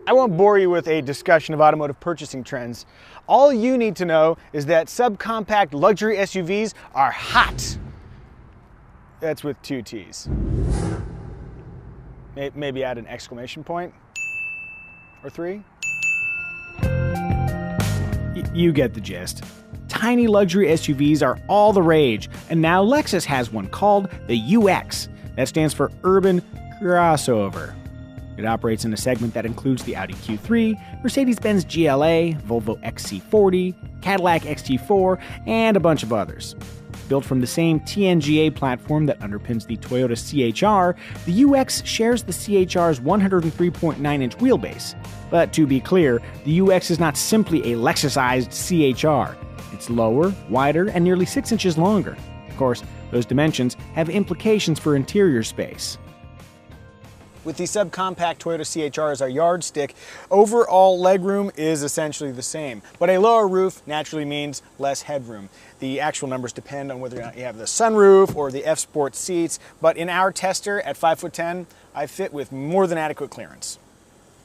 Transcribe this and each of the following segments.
I won't bore you with a discussion of automotive purchasing trends. All you need to know is that subcompact luxury SUVs are hot. That's with 2 T's. Maybe add an exclamation point or 3. You get the gist. Tiny luxury SUVs are all the rage, and now Lexus has one called the UX. That stands for Urban Crossover. It operates in a segment that includes the Audi Q3, Mercedes-Benz GLA, Volvo XC40, Cadillac XT4, and a bunch of others. Built from the same TNGA platform that underpins the Toyota CHR, the UX shares the CHR's 103.9-inch wheelbase. But to be clear, the UX is not simply a Lexusized CHR. It's lower, wider, and nearly 6 inches longer. Of course, those dimensions have implications for interior space. With the subcompact Toyota CHR as our yardstick, overall legroom is essentially the same, but a lower roof naturally means less headroom. The actual numbers depend on whether or not you have the sunroof or the F-Sport seats, but in our tester at 5'10", I fit with more than adequate clearance.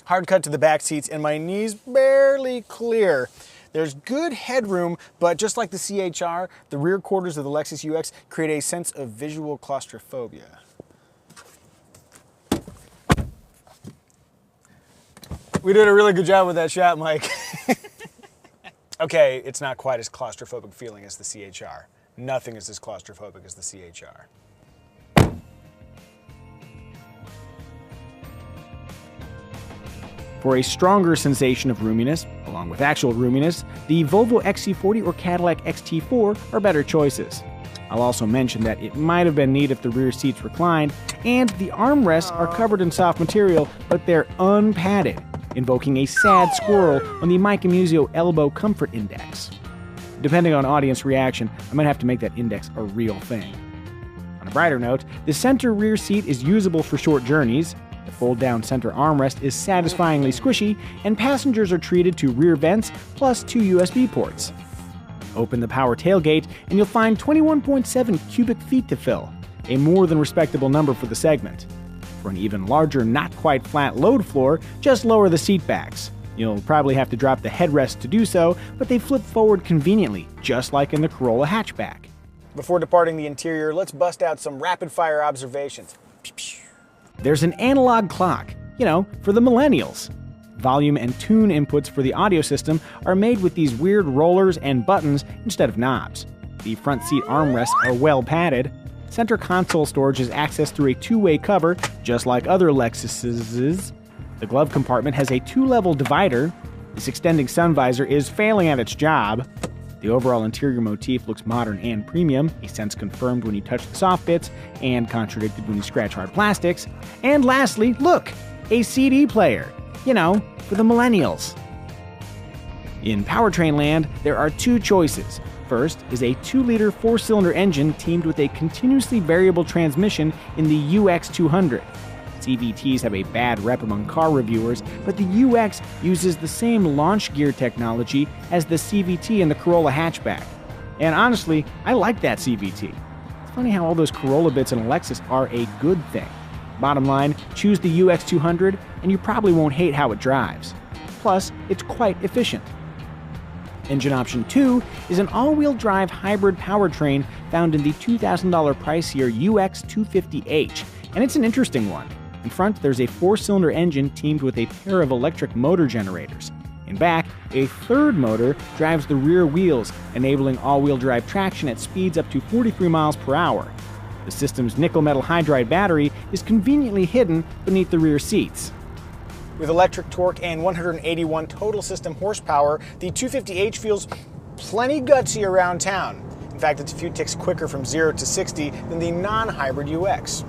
Hard cut to the back seats and my knees barely clear. There's good headroom, but just like the CHR, the rear quarters of the Lexus UX create a sense of visual claustrophobia. We did a really good job with that shot, Mike. Okay, it's not quite as claustrophobic feeling as the CHR. Nothing is as claustrophobic as the CHR. For a stronger sensation of roominess, along with actual roominess, the Volvo XC40 or Cadillac XT4 are better choices. I'll also mention that it might have been neat if the rear seats reclined, and the armrests are covered in soft material, but they're unpadded, invoking a sad squirrel on the Mike Amuzio Elbow Comfort Index. Depending on audience reaction, I might have to make that index a real thing. On a brighter note, the center rear seat is usable for short journeys, the fold-down center armrest is satisfyingly squishy, and passengers are treated to rear vents plus 2 USB ports. Open the power tailgate and you'll find 21.7 cubic feet to fill, a more than respectable number for the segment. For an even larger, not quite flat load floor, just lower the seat backs. You'll probably have to drop the headrest to do so, but they flip forward conveniently, just like in the Corolla hatchback. Before departing the interior, let's bust out some rapid-fire observations. There's an analog clock, for the millennials. Volume and tune inputs for the audio system are made with these weird rollers and buttons instead of knobs. The front seat armrests are well padded. Center console storage is accessed through a 2-way cover, just like other Lexuses. The glove compartment has a 2-level divider. This extending sun visor is failing at its job. The overall interior motif looks modern and premium, a sense confirmed when you touch the soft bits, and contradicted when you scratch hard plastics. And lastly, look! A CD player. For the millennials. In powertrain land, there are 2 choices. First is a 2-liter 4-cylinder engine teamed with a continuously variable transmission in the UX200. CVTs have a bad rep among car reviewers, but the UX uses the same launch gear technology as the CVT in the Corolla hatchback. And honestly, I like that CVT. It's funny how all those Corolla bits in a Lexus are a good thing. Bottom line, choose the UX200 and you probably won't hate how it drives. Plus, it's quite efficient. Engine option 2 is an all-wheel drive hybrid powertrain found in the $2,000 pricier UX250H, and it's an interesting one. In front, there's a 4-cylinder engine teamed with a pair of electric motor generators. In back, a third motor drives the rear wheels, enabling all-wheel drive traction at speeds up to 43 miles per hour. The system's nickel-metal hydride battery is conveniently hidden beneath the rear seats. With electric torque and 181 total system horsepower, the 250H feels plenty gutsy around town. In fact, it's a few ticks quicker from 0 to 60 than the non-hybrid UX.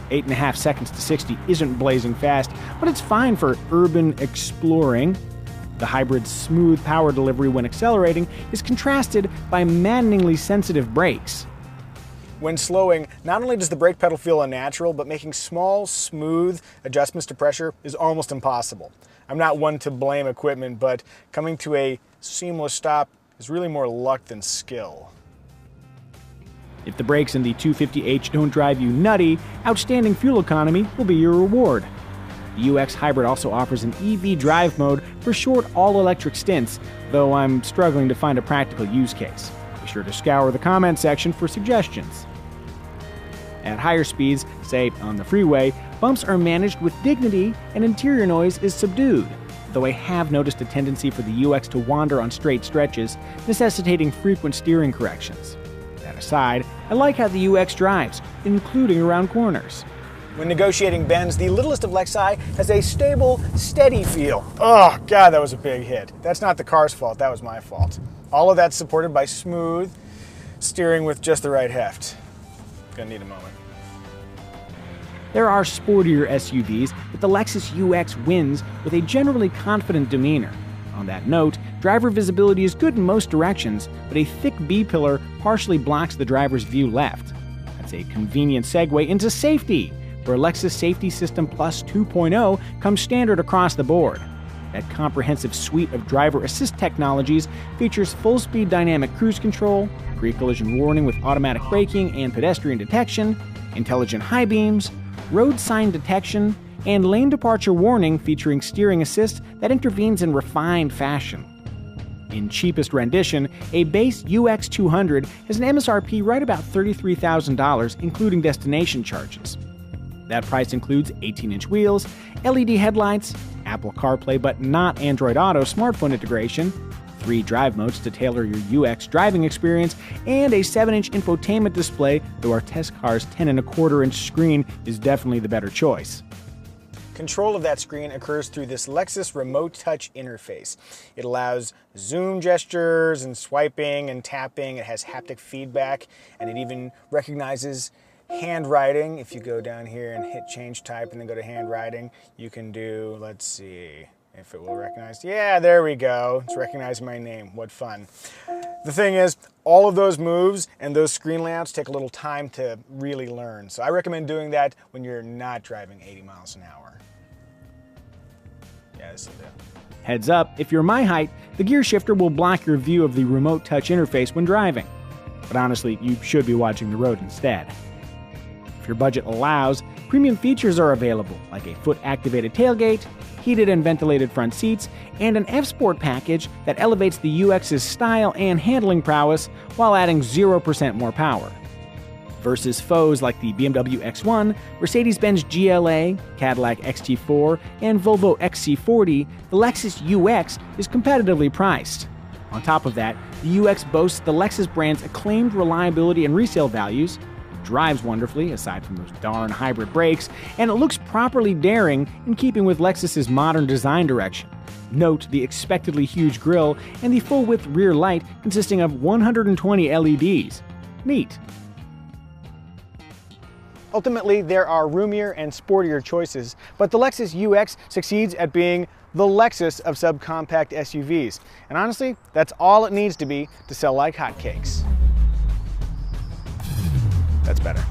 8.5 seconds to 60 isn't blazing fast, but it's fine for urban exploring. The hybrid's smooth power delivery when accelerating is contrasted by maddeningly sensitive brakes. When slowing, not only does the brake pedal feel unnatural, but making small, smooth adjustments to pressure is almost impossible. I'm not one to blame equipment, but coming to a seamless stop is really more luck than skill. If the brakes in the 250H don't drive you nutty, outstanding fuel economy will be your reward. The UX Hybrid also offers an EV drive mode for short all-electric stints, though I'm struggling to find a practical use case. Be sure to scour the comment section for suggestions. At higher speeds, say on the freeway, bumps are managed with dignity and interior noise is subdued, though I have noticed a tendency for the UX to wander on straight stretches, necessitating frequent steering corrections. That aside, I like how the UX drives, including around corners. When negotiating bends, the littlest of Lexi has a stable, steady feel. Oh God, that was a big hit. That's not the car's fault, that was my fault. All of that's supported by smooth steering with just the right heft. Gonna need a moment. There are sportier SUVs, but the Lexus UX wins with a generally confident demeanor. On that note, driver visibility is good in most directions, but a thick B-pillar partially blocks the driver's view left. That's a convenient segue into safety, where Lexus Safety System Plus 2.0 comes standard across the board. That comprehensive suite of driver assist technologies features full-speed dynamic cruise control, pre-collision warning with automatic braking and pedestrian detection, intelligent high beams, road sign detection, and lane departure warning featuring steering assist that intervenes in refined fashion. In cheapest rendition, a base UX 200 has an MSRP right about $33,000, including destination charges. That price includes 18-inch wheels, LED headlights, Apple CarPlay but not Android Auto smartphone integration, 3 drive modes to tailor your UX driving experience, and a 7-inch infotainment display, though our test car's 10.25-inch screen is definitely the better choice. Control of that screen occurs through this Lexus remote touch interface. It allows zoom gestures and swiping and tapping. It has haptic feedback, and it even recognizes handwriting. If you go down here and hit change type and then go to handwriting, you can do, let's see if it will recognize. Yeah, there we go. It's recognizing my name. What fun. The thing is, all of those moves and those screen layouts take a little time to really learn. So I recommend doing that when you're not driving 80 miles an hour. Yeah, this will do. Heads up, if you're my height, the gear shifter will block your view of the remote touch interface when driving. But honestly, you should be watching the road instead. If your budget allows, premium features are available, like a foot-activated tailgate, heated and ventilated front seats, and an F-Sport package that elevates the UX's style and handling prowess while adding 0% more power. Versus foes like the BMW X1, Mercedes-Benz GLA, Cadillac XT4, and Volvo XC40, the Lexus UX is competitively priced. On top of that, the UX boasts the Lexus brand's acclaimed reliability and resale values, drives wonderfully, aside from those darn hybrid brakes, and it looks properly daring in keeping with Lexus's modern design direction. Note the expectedly huge grille and the full-width rear light consisting of 120 LEDs. Neat. Ultimately, there are roomier and sportier choices, but the Lexus UX succeeds at being the Lexus of subcompact SUVs. And honestly, that's all it needs to be to sell like hotcakes. That's better.